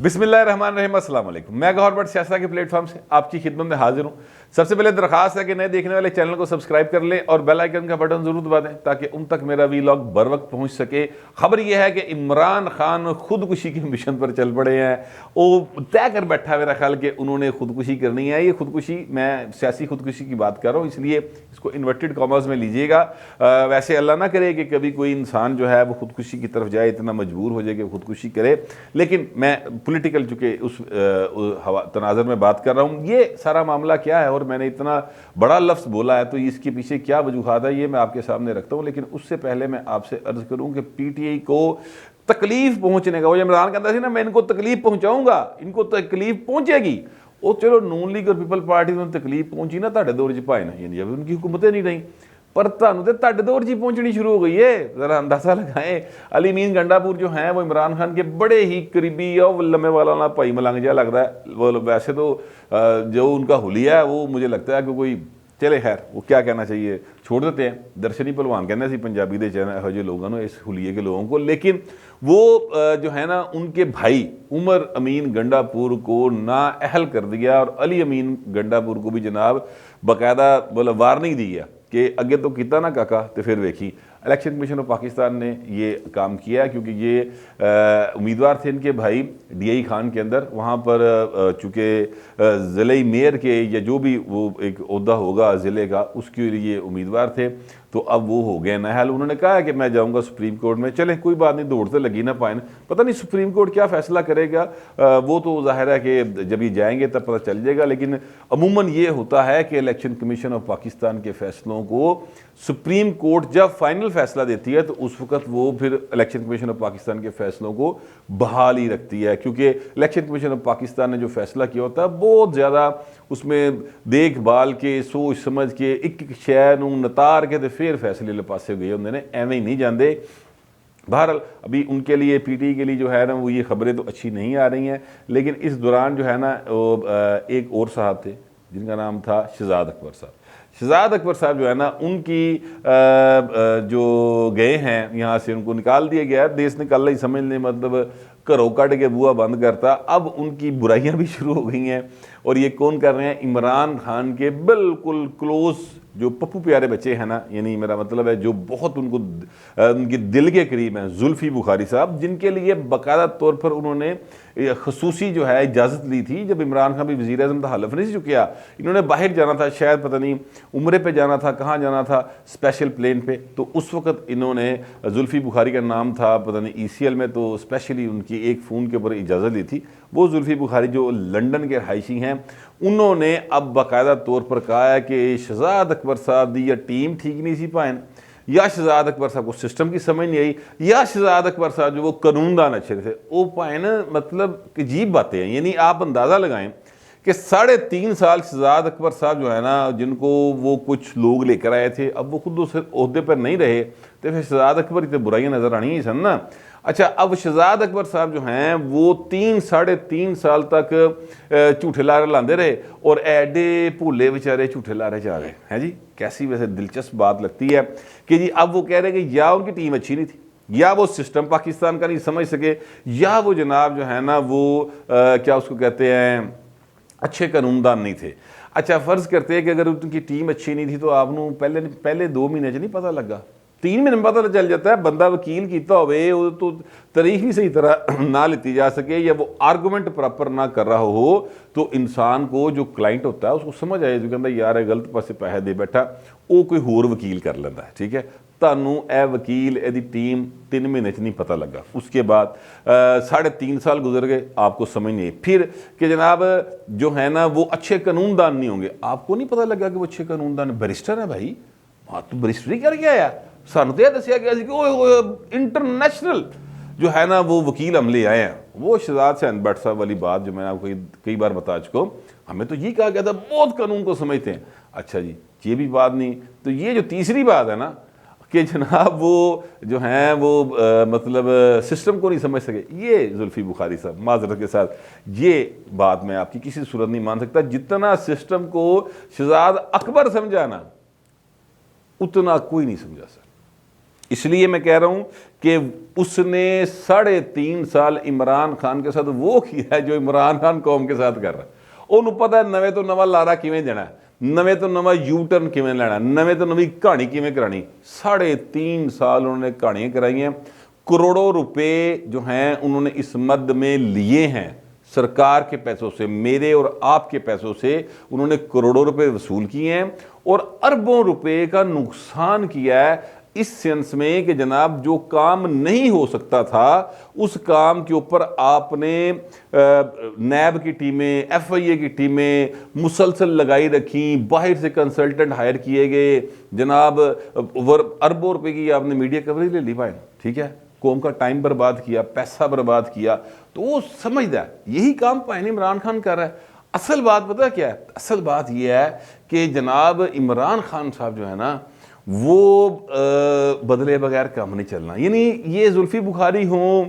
بسم اللہ الرحمن الرحیم، السلام علیکم۔ میں گوہر بٹ سیاست کے پلیٹ فارم سے آپ کی خدمت میں حاضر ہوں۔ سب سے پہلے درخواست ہے کہ نئے دیکھنے والے چینل کو سبسکرائب کر لیں اور بیل آئیکن کا بٹن ضرور دبا دیں تاکہ ان تک میرا ویلاگ بر وقت پہنچ سکے۔ خبر یہ ہے کہ عمران خان خودکشی کے مشن پر چل پڑے ہیں۔ وہ طے کر بیٹھا میرا خیال کہ انہوں نے خودکشی کرنی ہے۔ یہ خودکشی، میں سیاسی خودکشی کی بات کر رہا ہوں، اس لیے اس کو انورٹڈ کامرز میں لیجئے گا۔ ویسے اللہ نہ کرے کہ کبھی کوئی انسان جو ہے وہ خودکشی کی طرف جائے، اتنا مجبور ہو جائے کہ خودکشی کرے، لیکن میں پولیٹیکل چونکہ اس تناظر میں بات کر رہا ہوں۔ یہ سارا معاملہ کیا ہے اور میں نے اتنا بڑا لفظ بولا ہے تو اس کے پیچھے کیا وجوہات ہے یہ میں آپ کے سامنے رکھتا ہوں، لیکن اس سے پہلے میں آپ سے عرض کروں کہ پی ٹی آئی کو تکلیف پہنچنے کا، وہ عمران کہتا تھا نا میں ان کو تکلیف پہنچاؤں گا، ان کو تکلیف پہنچے گی، وہ چلو نون لیگ اور پیپل پارٹی میں تکلیف پہنچی نا تاڑے دور جی پائے نا، یعنی جب ان کی حکومتیں نہیں رہیں، پر تانوں تے تاڑے دور جی پہنچنی شروع ہو گئی ہے۔ ذرا اندازہ لگائیں، علی امین گنڈا پور جو ہیں وہ عمران خان کے بڑے ہی قریبی اور لمحے والا نا بھائی ملنگ جا لگتا ہے۔ وہ ویسے تو جو ان کا حلیہ ہے وہ مجھے لگتا ہے کہ کوئی چلے خیر وہ کیا کہنا چاہیے چھوڑ دیتے ہیں، درشنی پہلوان کہنے سی پنجابی دے چینل جو لوگوں نے اس حلیے کے لوگوں کو، لیکن وہ جو ہے نا ان کے بھائی عمر امین گنڈا پور کو نااہل کر دیا اور علی امین گنڈا پور کو بھی جناب باقاعدہ وارننگ دی ہے کہ اگے تو کیتا نا کاکا تو پھر ویکھی۔ الیکشن کمیشن آف پاکستان نے یہ کام کیا کیونکہ یہ امیدوار تھے ان کے بھائی ڈی آئی خان کے اندر، وہاں پر چونکہ ضلعی میئر کے یا جو بھی وہ ایک عہدہ ہوگا ضلع کا اس کے لیے امیدوار تھے، تو اب وہ ہو گئے نااہل۔ انہوں نے کہا کہ میں جاؤں گا سپریم کورٹ میں، چلیں کوئی بات نہیں، دوڑ سے لگی نہ پائیں، پتہ نہیں سپریم کورٹ کیا فیصلہ کرے گا، وہ تو ظاہر ہے کہ جب یہ جائیں گے تب پتہ چل جائے گا، لیکن عموماً یہ ہوتا ہے کہ الیکشن کمیشن آف پاکستان کے فیصلوں کو سپریم کورٹ جب فائنل فیصلہ دیتی ہے تو اس وقت وہ پھر الیکشن کمیشن آف پاکستان کے فیصلوں کو بحال ہی رکھتی ہے، کیونکہ الیکشن کمیشن آف پاکستان نے جو فیصلہ کیا ہوتا ہے بہت زیادہ اس میں دیکھ بھال کے سوچ سمجھ کے ایک ایک شے نوں نتار کے پھر فیصلے لے پاسے گئے ہوندے نے، ایویں ہی نہیں جاندے۔ بہرحال ابھی ان کے لیے پی ٹی آئی کے لیے جو ہے نا وہ یہ خبریں تو اچھی نہیں آ رہی ہیں، لیکن اس دوران جو ہے نا ایک اور صاحب تھے جن کا نام تھا شہزاد اکبر صاحب۔ شہزاد اکبر صاحب جو ہے نا ان کی جو گئے ہیں یہاں سے، ان کو نکال دیا گیا ہے، دیس نکال ہی سمجھ لیں، مطلب گھروں کٹ کے بوا بند کرتا۔ اب ان کی برائیاں بھی شروع ہو گئی ہیں، اور یہ کون کر رہے ہیں؟ عمران خان کے بالکل کلوز جو پپو پیارے بچے ہیں نا، یعنی میرا مطلب ہے جو بہت ان کو ان کے دل کے قریب ہیں، زلفی بخاری صاحب، جن کے لیے باقاعدہ طور پر انہوں نے خصوصی جو ہے اجازت لی تھی جب عمران خان بھی وزیر اعظم تھا، حلف نہیں چکیا، انہوں نے باہر جانا تھا، شاید پتہ نہیں عمرے پہ جانا تھا، کہاں جانا تھا، اسپیشل پلین پہ، تو اس وقت انہوں نے زلفی بخاری کا نام تھا پتہ نہیں ای سی ایل میں، تو اسپیشلی ان کی ایک فون کے اوپر اجازت لی تھی۔ وہ زلفی بخاری جو لنڈن کے رہائشی ہیں، انہوں نے اب باقاعدہ طور پر کہا ہے کہ شہزاد اکبر صاحب دی یا ٹیم ٹھیک نہیں سی پائیں، یا شہزاد اکبر صاحب کو سسٹم کی سمجھ نہیں آئی، یا شہزاد اکبر صاحب جو وہ قانون دان اچھے تھے وہ پائیں نا، مطلب عجیب باتیں ہیں۔ یعنی آپ اندازہ لگائیں کہ 3.5 سال شہزاد اکبر صاحب جو ہے نا جن کو وہ کچھ لوگ لے کر آئے تھے، اب وہ خود اس عہدے پر نہیں رہے تو پھر شہزاد اکبر کی تو برائیاں نظر آنی ہی سن نا۔ اچھا، اب شہزاد اکبر صاحب جو ہیں وہ 3.5 سال تک جھوٹے لارے لاندے رہے اور ایڈے بھولے بیچارے جھوٹے لارے جا رہے ہیں جی۔ کیسی ویسے دلچسپ بات لگتی ہے کہ جی اب وہ کہہ رہے ہیں کہ یا ان کی ٹیم اچھی نہیں تھی، یا وہ سسٹم پاکستان کا نہیں سمجھ سکے، یا وہ جناب جو ہے نا وہ کیا اس کو کہتے ہیں اچھے قانون دان نہیں تھے۔ اچھا، فرض کرتے ہیں کہ اگر ان کی ٹیم اچھی نہیں تھی تو آپ نو پہلے 2 مہینے نہیں پتہ لگا، 3 مہینے پتہ چل جاتا ہے، بندہ وکیل کیتا ہوئے تو تاریخ ہی صحیح طرح نہ لیتی جا سکے یا وہ آرگومنٹ پراپر نہ کر رہا ہو تو انسان کو جو کلائنٹ ہوتا ہے اس کو سمجھ آئے جو کہتا ہے یار غلط پاسے پیسے دے بیٹھا، وہ کوئی ہور وکیل کر لینا ہے، ٹھیک ہے۔ تانوں اے وکیل اے دی ٹیم 3 مہینے نہیں پتہ لگا، اس کے بعد 3.5 سال گزر گئے، آپ کو سمجھ نہیں، پھر کہ جناب جو ہے نا وہ اچھے قانون دان نہیں ہوں گے، آپ کو نہیں پتہ لگا کہ وہ اچھے قانون دان بیرسٹر ہیں بھائی، ہاں تو بیرسٹری کر گیا ہے، سانوں تو یہ دسیا گیا کہ انٹرنیشنل جو ہے نا وہ وکیل عملے آئے ہیں، وہ شہزاد حسین بٹ صاحب والی بات جو میں نے آپ کو کئی بار بتا چکا ہوں، ہمیں تو یہ کہا گیا تھا بہت قانون کو سمجھتے ہیں۔ اچھا جی، یہ بھی بات نہیں، تو یہ جو تیسری بات ہے نا کہ جناب وہ جو ہیں وہ مطلب سسٹم کو نہیں سمجھ سکے، یہ زلفی بخاری صاحب معذرت کے ساتھ یہ بات میں آپ کی کسی صورت نہیں مان سکتا، جتنا سسٹم کو شہزاد اکبر سمجھا نا اتنا کوئی نہیں سمجھا سکتا۔ اس لیے میں کہہ رہا ہوں کہ اس نے 3.5 سال عمران خان کے ساتھ وہ کیا ہے جو عمران خان قوم کے ساتھ کر رہا ہے. انہوں پتہ ہے نویں تو نواں لارا کیویں دینا ہے, نویں تو نواں یو ٹرن کیویں لینا ہے, نویں تو نویں کہانی کیویں کرانی. 3.5 سال انہوں نے کہانیاں کرائی ہیں. کروڑوں روپے جو ہیں انہوں نے اس مد میں لیے ہیں سرکار کے پیسوں سے, میرے اور آپ کے پیسوں سے انہوں نے کروڑوں روپے وصول کیے ہیں اور اربوں روپے کا نقصان کیا ہے اس سینس میں کہ جناب جو کام نہیں ہو سکتا تھا اس کام کے اوپر آپ نے نیب کی ٹیمیں, ایف آئی اے کی ٹیمیں مسلسل لگائی رکھیں, باہر سے کنسلٹنٹ ہائر کیے گئے جناب, اربوں روپے کی آپ نے میڈیا کوریج لے لی بھائی, ٹھیک ہے, قوم کا ٹائم برباد کیا, پیسہ برباد کیا. تو وہ سمجھتا ہے یہی کام پائن عمران خان کر رہا ہے. اصل بات پتہ کیا ہے, اصل بات یہ ہے کہ جناب عمران خان صاحب جو ہے نا وہ بدلے بغیر کام نہیں چلنا. یعنی یہ زلفی بخاری ہوں,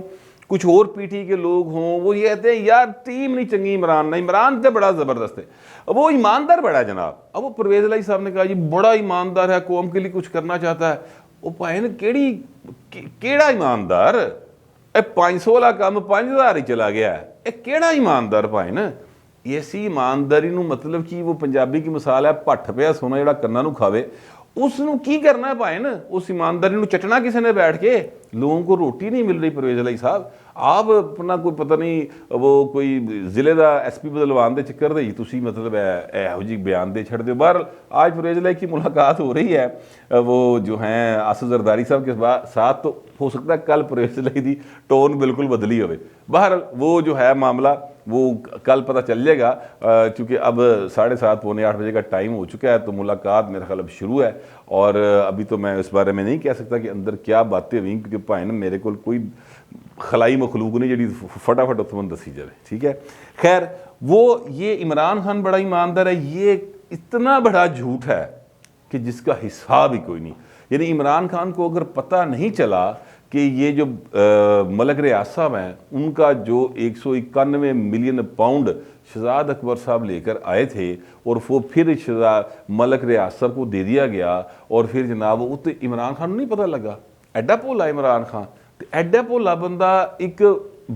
کچھ اور پی ٹی کے لوگ ہوں, وہ یہ کہتے ہیں یار ٹیم نہیں چنگی عمران تو بڑا زبردست ہے, وہ ایماندار بڑا ہے جناب. اب وہ پرویز الہی صاحب نے کہا یہ بڑا ایماندار ہے, قوم کے لیے کچھ کرنا چاہتا ہے. وہ پائن کیڑا ایماندار, 500 والا کام 5000 ہی چلا گیا ہے, اے کیڑا ایماندار پائن. ایسی ایمانداری نو مطلب کہ وہ پنجابی کی مثال ہے پٹھ پیا سونا جڑا کنا نو کھاوے, اس نو کی کرنا ہے پائن, اس ایمانداری نو چٹنا کسی نے بیٹھ کے. لوگوں کو روٹی نہیں مل رہی پرویز الہی صاحب, آپ اپنا کوئی پتہ نہیں وہ کوئی ضلع دا ایس پی بدلوان دے چکر دے تسی مطلب ایہو جی بیان دے چھڑ دے. باہر آج پرویز الہی کی ملاقات ہو رہی ہے وہ جو ہیں آصف زرداری صاحب کے ساتھ, تو ہو سکتا ہے کل پرویز الہی دی ٹون بالکل بدلی ہوئے. باہر وہ جو ہے معاملہ وہ کل پتہ چل جائے گا, چونکہ اب 7:30 پونے 8 بجے کا ٹائم ہو چکا ہے, تو ملاقات میرا خیال اب شروع ہے. اور ابھی تو میں اس بارے میں نہیں کہہ سکتا کہ اندر کیا باتیں ہوئیں, کیونکہ پائن میرے کو کوئی خلائی مخلوق نہیں جڑی فٹافٹ اتمن دسی جائے, ٹھیک ہے. خیر وہ یہ عمران خان بڑا ایماندار ہے, یہ اتنا بڑا جھوٹ ہے کہ جس کا حساب ہی کوئی نہیں. یعنی عمران خان کو اگر پتہ نہیں چلا کہ یہ جو ملک ریاض صاحب ہیں ان کا جو 191 ملین پاؤنڈ شہزاد اکبر صاحب لے کر آئے تھے اور وہ پھر ملک ریاض صاحب کو دے دیا گیا, اور پھر جناب وہ تو عمران خان نہیں پتہ لگا. ایڈا بھولا عمران خان, ایڈا بھولا بندہ ایک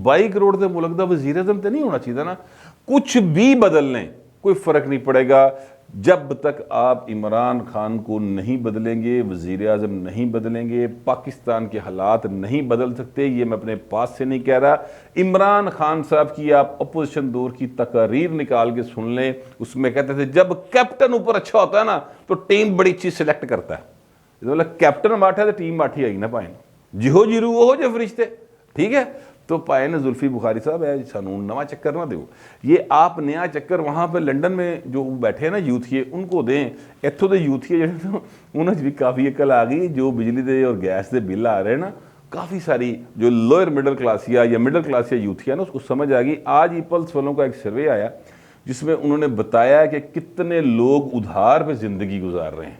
22 کروڑ دے ملک دا وزیر اعظم تے نہیں ہونا چاہیے نا. کچھ بھی بدل لیں کوئی فرق نہیں پڑے گا جب تک آپ عمران خان کو نہیں بدلیں گے, وزیر اعظم نہیں بدلیں گے, پاکستان کے حالات نہیں بدل سکتے. یہ میں اپنے پاس سے نہیں کہہ رہا. عمران خان صاحب کی آپ اپوزیشن دور کی تقاریر نکال کے سن لیں, اس میں کہتے تھے جب کیپٹن اوپر اچھا ہوتا ہے نا تو ٹیم بڑی چیز سلیکٹ کرتا ہے. مطلب کیپٹن باٹھا تو ٹیم باٹھی آئی نا پائن, جہو جیرو وہ جو فرشتے, ٹھیک ہے. تو پائے نے زلفی بخاری صاحب ہے سانو نواں چکر نہ دیو, یہ آپ نیا چکر وہاں پہ لنڈن میں جو بیٹھے ہیں نا یوتھیے ان کو دیں. اتھوں دے یوتھیے جڑے انہوں نے بھی کافی عقل آ گئی, جو بجلی دے اور گیس دے بل آ رہے ہیں نا, کافی ساری جو لوئر مڈل کلاسیا یا مڈل کلاسیا یوتھیا نا اس کو سمجھ آ گئی. آج ایپلس والوں کا ایک سروے آیا جس میں انہوں نے بتایا کہ کتنے لوگ ادھار پہ زندگی گزار رہے ہیں,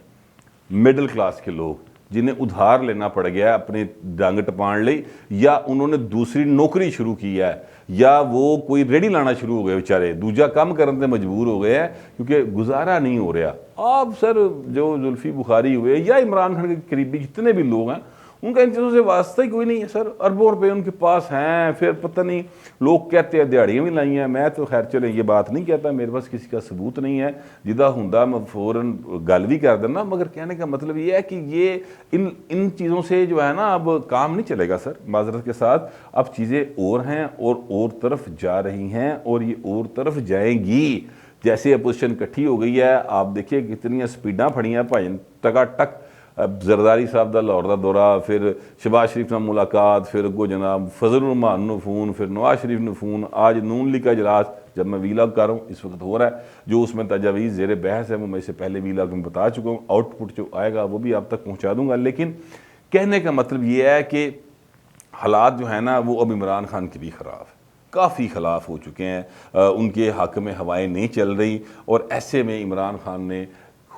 مڈل کلاس کے لوگ جنہیں ادھار لینا پڑ گیا ہے اپنی ڈانگ ٹپان لئی, یا انہوں نے دوسری نوکری شروع کی ہے, یا وہ کوئی ریڈی لانا شروع ہو گئے بیچارے, دوجا کام کرنے مجبور ہو گئے ہیں کیونکہ گزارا نہیں ہو رہا. آپ سر جو زلفی بخاری ہوئے یا عمران خان کے قریبی جتنے بھی لوگ ہیں ان کا ان چیزوں سے واسطہ ہی کوئی نہیں ہے سر. اربوں روپے ان کے پاس ہیں, پھر پتہ نہیں لوگ کہتے ہیں دیہڑیاں بھی لائی ہیں. میں تو خیر چلیں یہ بات نہیں کہتا, میرے پاس کسی کا ثبوت نہیں ہے, جدہ ہوندا میں فوراً گل بھی کر دینا. مگر کہنے کا مطلب یہ ہے کہ یہ ان چیزوں سے جو ہے نا اب کام نہیں چلے گا سر, معذرت کے ساتھ. اب چیزیں اور ہیں اور طرف جا رہی ہیں اور یہ اور طرف جائیں گی. جیسے اپوزیشن کٹھی ہو گئی ہے, آپ دیکھیے کتنی سپیڈاں پھڑی ہیں بھائی ٹکا ٹک. اب زرداری صاحب دا لاہور دا دورہ, پھر شہباز شریف نال ملاقات, پھر کو جناب فضل الرحمان نو فون, پھر نواز شریف نو فون, آج نون لیگ کا اجلاس جب میں ویلاگ کر رہا ہوں اس وقت ہو رہا ہے. جو اس میں تجاویز زیر بحث ہے وہ میں اسے پہلے ویلاگ میں بتا چکا ہوں, آؤٹ پٹ جو آئے گا وہ بھی آپ تک پہنچا دوں گا. لیکن کہنے کا مطلب یہ ہے کہ حالات جو ہیں نا وہ اب عمران خان کے بھی خراب ہے, کافی خلاف ہو چکے ہیں, ان کے حق میں ہوائیں نہیں چل رہی. اور ایسے میں عمران خان نے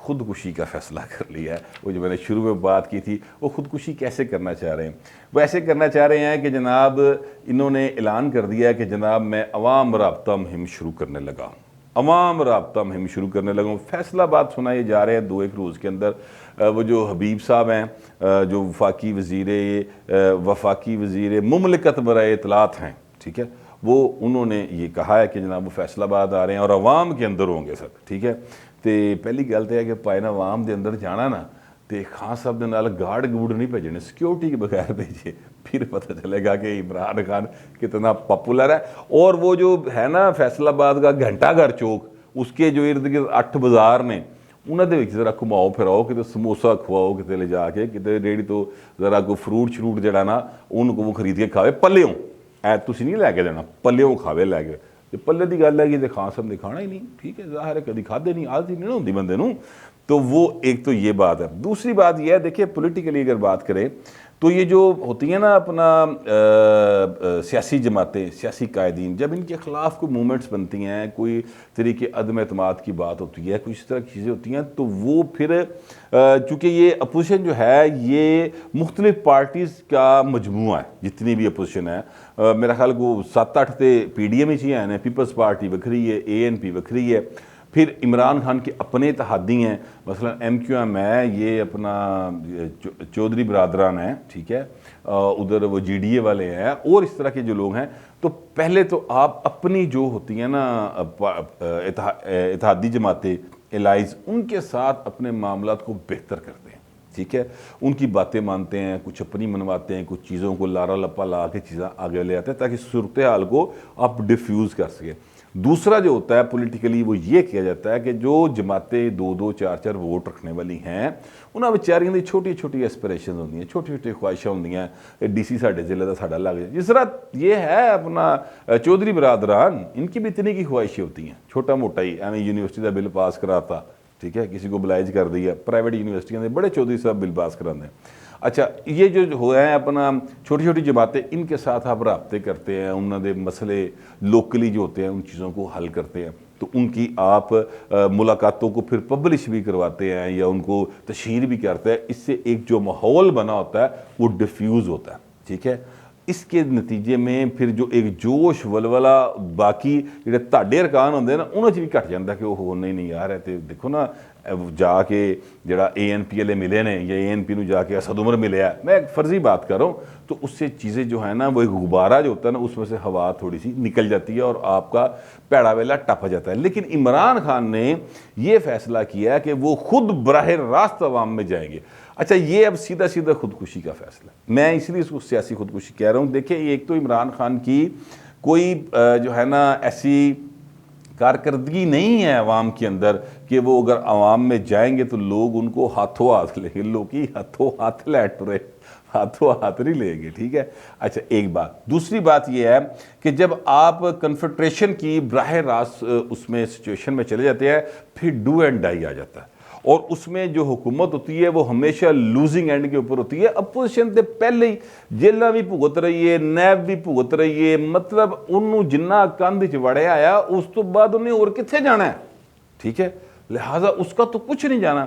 خودکشی کا فیصلہ کر لیا ہے. وہ جو میں نے شروع میں بات کی تھی, وہ خودکشی کیسے کرنا چاہ رہے ہیں؟ وہ ایسے کرنا چاہ رہے ہیں کہ جناب انہوں نے اعلان کر دیا ہے کہ جناب میں عوام رابطہ مہم شروع کرنے لگا ہوں. عوام رابطہ مہم شروع کرنے لگا ہوں۔ فیصلہ آباد سنائے جا رہے ہیں 2-1 روز کے اندر۔ وہ جو حبیب صاحب ہیں جو وفاقی وزیر مملکت برائے اطلاعات ہیں، ٹھیک ہے، وہ انہوں نے یہ کہا ہے کہ جناب وہ فیصل آباد آ رہے ہیں اور عوام کے اندر ہوں گے سر، ٹھیک ہے۔ تو پہلی گل تو ہے کہ پائے نا عوام دے اندر جانا نا تو خان صاحب دے نال گارڈ گوڑ نہیں بھیجنے، سیکیورٹی کے بغیر بھیجے، پھر پتہ چلے گا کہ عمران خان کتنا پاپولر ہے۔ اور وہ جو ہے نا فیصل آباد کا گھنٹہ گھر چوک، اس کے جو ارد گرد 8 بازار نے، انہوں نے ذرا گھماؤ پھراؤ، کتے سموسا کھواؤ کتے لے جا کے، کتے ریڑھی تو ذرا کوئی فروٹ شروٹ جڑا نا ان کو وہ خرید کے کھاوے پلیوں، تسی نہیں لے کے دینا، پلیوں کھاوے لے کے۔ پلے کی گل ہے کہ خان صاحب نے کھانا ہی نہیں، ٹھیک ہے، ظاہر ہے کدی کھادے نہیں، عادت ہی نہیں ہوتی بندے نوں۔ تو وہ ایک تو یہ بات ہے۔ دوسری بات یہ ہے، دیکھیے پولیٹیکلی اگر بات کریں تو یہ جو ہوتی ہیں نا اپنا سیاسی جماعتیں، سیاسی قائدین، جب ان کے خلاف کوئی موومنٹس بنتی ہیں، کوئی طریقے عدم اعتماد کی بات ہوتی ہے، کچھ اس طرح کی چیزیں ہوتی ہیں، تو وہ پھر چونکہ یہ اپوزیشن جو ہے یہ مختلف پارٹیز کا مجموعہ ہے، جتنی بھی اپوزیشن ہے، میرا خیال کو 7-8 تے پی ڈی ایم ہی چاہیے ہیں، پیپلز پارٹی وکھری ہے، اے این پی وکھری ہے، پھر عمران خان کے اپنے اتحادی ہیں، مثلا ایم کیو ایم ہے، یہ اپنا چودھری برادران ہیں، ٹھیک ہے، ادھر وہ جی ڈی اے والے ہیں، اور اس طرح کے جو لوگ ہیں۔ تو پہلے تو آپ اپنی جو ہوتی ہیں نا اتحادی جماعتیں، الائز، ان کے ساتھ اپنے معاملات کو بہتر کرتے ہیں، ٹھیک ہے، ان کی باتیں مانتے ہیں، کچھ اپنی منواتے ہیں، کچھ چیزوں کو لارا لپا لا کے چیزیں آگے لے آتے ہیں تاکہ صورتحال کو آپ ڈیفیوز کر سکیں۔ دوسرا جو ہوتا ہے پولیٹیکلی وہ یہ کیا جاتا ہے کہ جو جماعتیں 2-2 4-4 ووٹ رکھنے والی ہیں، انہاں بیچاریاں دی چھوٹی چھوٹی ایسپریشنز ہوندی ہیں، چھوٹی چھوٹی خواہشاں ہوندی ہیں، ڈی سی ساڈے ضلع دا ساڈا لگ جائے، جس طرح یہ ہے اپنا چودھری برادران، ان کی بھی اتنی کی خواہشیں ہوتی ہیں، چھوٹا موٹا ہی ایویں یونیورسٹی دا بل پاس کراتا، ٹھیک ہے، کسی کو بلائج کر دیا، پرائیویٹ یونیورسٹیاں دے بڑے چودھری صاحب بل پاس کراندے ہیں۔ اچھا، یہ جو ہوا ہے اپنا چھوٹی چھوٹی جماعتیں، ان کے ساتھ آپ رابطے کرتے ہیں، انہوں نے مسئلے لوکلی جو ہوتے ہیں ان چیزوں کو حل کرتے ہیں، تو ان کی آپ ملاقاتوں کو پھر پبلش بھی کرواتے ہیں یا ان کو تشہیر بھی کرتے ہیں، اس سے ایک جو ماحول بنا ہوتا ہے وہ ڈیفیوز ہوتا ہے، ٹھیک ہے۔ اس کے نتیجے میں پھر جو ایک جوش ولولہ باقی جڑے تاڈے ارکان ہوندے نا انہاں چ بھی گھٹ جاندا کہ وہ نہیں یار ہے، تے دیکھو نا جا کے جڑا اے این پی والے ملے نے یا اے این پی نو جا کے اسد عمر ملے ہے، میں ایک فرضی بات کر رہا ہوں، تو اس سے چیزیں جو ہے نا وہ ایک غبارہ جو ہوتا ہے نا اس میں سے ہوا تھوڑی سی نکل جاتی ہے اور آپ کا پیڑا ویلا ٹپ جاتا ہے۔ لیکن عمران خان نے یہ فیصلہ کیا ہے کہ وہ خود براہ راست عوام میں جائیں گے۔ اچھا، یہ اب سیدھا سیدھا خودکشی کا فیصلہ ہے، میں اس لیے اس کو سیاسی خودکشی کہہ رہا ہوں۔ دیکھیں، ایک تو عمران خان کی کوئی جو ہے نا ایسی کارکردگی نہیں ہے عوام کے اندر کہ وہ اگر عوام میں جائیں گے تو لوگ ان کو ہاتھوں ہاتھ لیں گے، لوگ ہی ہاتھوں ہاتھ لیٹ رہے، ہاتھوں ہاتھ نہیں لیں گے، ٹھیک ہے۔ اچھا، ایک بات۔ دوسری بات یہ ہے کہ جب آپ کنفیڈریشن کی براہ راست اس میں سچویشن میں چلے جاتے ہیں، پھر ڈو اینڈ ڈائی آ جاتا ہے، اور اس میں جو حکومت ہوتی ہے وہ ہمیشہ لوزنگ اینڈ کے اوپر ہوتی ہے۔ اپوزیشن تے پہلے ہی جیلہ بھی بھگت رہی ہے، نیب بھی بھگت رہی ہے، مطلب انہوں جنہ کندھ چ وڑے آیا اس تو بعد انہیں اور کتنے جانا ہے، ٹھیک ہے، لہٰذا اس کا تو کچھ نہیں جانا۔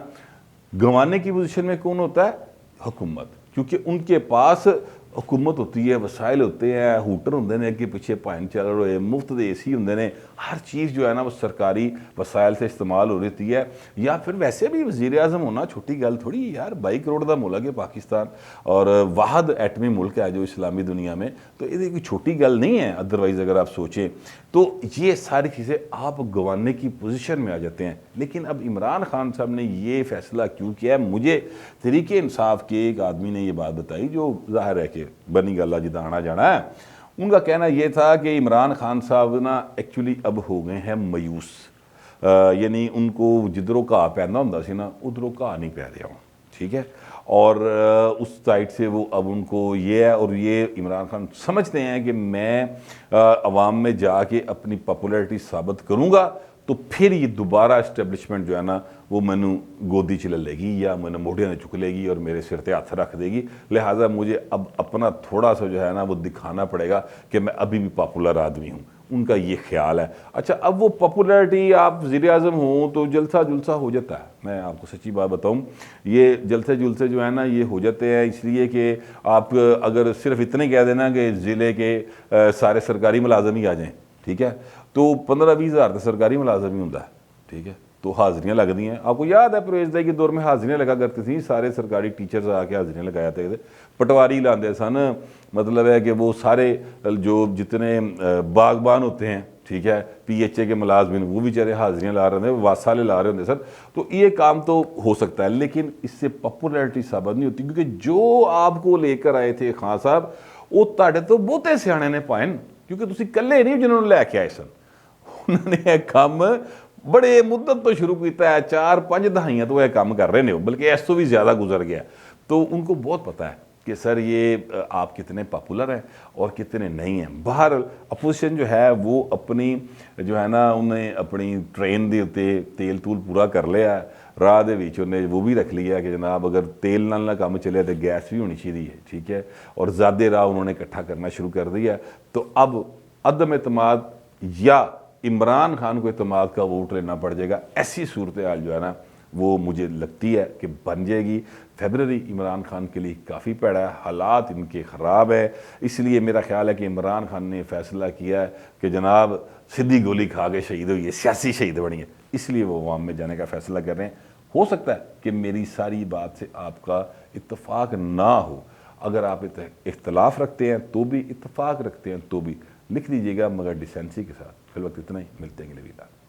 گنوانے کی پوزیشن میں کون ہوتا ہے؟ حکومت، کیونکہ ان کے پاس حکومت ہوتی ہے، وسائل ہوتے ہیں، ہوٹر ہوندے نے کہ پیچھے پائن چل رہے، مفت دے اے سی ہوندے نے، ہر چیز جو ہے نا وہ سرکاری وسائل سے استعمال ہو رہی ہے۔ یا پھر ویسے بھی وزیر اعظم ہونا چھوٹی گل تھوڑی یار، 22 کروڑ دا ملک ہے پاکستان، اور واحد ایٹمی ملک ہے جو اسلامی دنیا میں، تو یہ کوئی چھوٹی گل نہیں ہے۔ ادروائز اگر آپ سوچیں تو یہ ساری چیزیں آپ گنوانے کی پوزیشن میں آ جاتے ہیں۔ لیکن اب عمران خان صاحب نے یہ فیصلہ کیوں کیا ہے؟ مجھے تحریک انصاف کے ایک آدمی نے یہ بات بتائی جو ظاہر ہے کہ بنی گلا جدہ آنا جانا ہے، ان کا کہنا یہ تھا کہ عمران خان صاحب نا ایکچولی اب ہو گئے ہیں مایوس، یعنی ان کو جدھروں گھا پیندا ہوندا سی نا ادھروں گھا نہیں پی رہا ہوں، ٹھیک ہے، اور اس سائڈ سے وہ اب ان کو یہ ہے، اور یہ عمران خان سمجھتے ہیں کہ میں عوام میں جا کے اپنی پاپولیرٹی ثابت کروں گا تو پھر یہ دوبارہ اسٹیبلشمنٹ جو ہے نا وہ مینو گودی چ لے گی یا مینو موڈیاں نے چک لے گی اور میرے سر تے ہاتھ رکھ دے گی، لہٰذا مجھے اب اپنا تھوڑا سا جو ہے نا وہ دکھانا پڑے گا کہ میں ابھی بھی پاپولر آدمی ہوں، ان کا یہ خیال ہے۔ اچھا، اب وہ پاپولیرٹی، آپ وزیر اعظم ہوں تو جلسہ ہو جاتا ہے، میں آپ کو سچی بات بتاؤں، یہ جلسے جو ہے نا یہ ہو جاتے ہیں اس لیے کہ آپ اگر صرف اتنے کہہ دینا کہ ضلع کے سارے سرکاری ملازم ہی آ جائیں، ٹھیک ہے، تو 15-20 ہزار تو سرکاری ملازم ہی ہوتا ہے، ٹھیک ہے، تو حاضریاں لگتی ہیں. آپ کو یاد ہے پرویز دائی کے دور میں حاضریاں لگا کرتی تھیں، سارے سرکاری ٹیچرز آ کے حاضریاں لگایا کرتے تھے، پٹواری لاندے سن. مطلب ہے کہ وہ سارے جو جتنے باغبان ہوتے ہیں، ٹھیک ہے، پی ایچ اے کے ملازمین، وہ بیچارے حاضریاں لا رہے ہیں، واسالے لا رہے ہوتے سر. تو یہ کام تو ہو سکتا ہے، لیکن اس سے پاپولیرٹی ثابت نہیں ہوتی، کیونکہ جو آپ کو لے کر آئے تھے خان صاحب وہ تاڑے تو بہتے سیانے نے پائے، کیونکہ تسی کلے نہیں جنہوں نے لے کے آئے سن. انہوں نے یہ کام بڑے مدت تو شروع کیتا ہے، 4-5 دہائیاں تو یہ کام کر رہے ہیں، بلکہ اس تو بھی زیادہ گزر گیا. تو ان کو بہت پتہ ہے کہ سر یہ آپ کتنے پاپولر ہیں اور کتنے نہیں ہیں. باہر اپوزیشن جو ہے وہ اپنی جو ہے نا انہیں اپنی ٹرین دے اتنے تیل تول پورا کر لیا، راہ دے وچ انہیں وہ بھی رکھ لیا کہ جناب اگر تیل نال نہ کام چلے تو گیس بھی ہونی چاہیے، ٹھیک ہے، اور زیادہ راہ انہوں نے اکٹھا کرنا شروع کر دیا. تو اب عدم اعتماد یا عمران خان کو اعتماد کا ووٹ لینا پڑ جائے گا، ایسی صورتحال جو ہے نا وہ مجھے لگتی ہے کہ بن جائے گی. فیبرری عمران خان کے لیے کافی پیڑا ہے، حالات ان کے خراب ہے. اس لیے میرا خیال ہے کہ عمران خان نے فیصلہ کیا ہے کہ جناب سیدھی گولی کھا کے شہید ہوئی ہے، سیاسی شہید بنی ہے، اس لیے وہ عوام میں جانے کا فیصلہ کر رہے ہیں. ہو سکتا ہے کہ میری ساری بات سے آپ کا اتفاق نہ ہو، اگر آپ اختلاف رکھتے ہیں تو بھی، اتفاق رکھتے ہیں تو بھی لکھ دیجیے گا، مگر ڈیسنسی کے ساتھ. فی الوقت اتنا ہی، ملتے ہیں اگلے ویڈیو.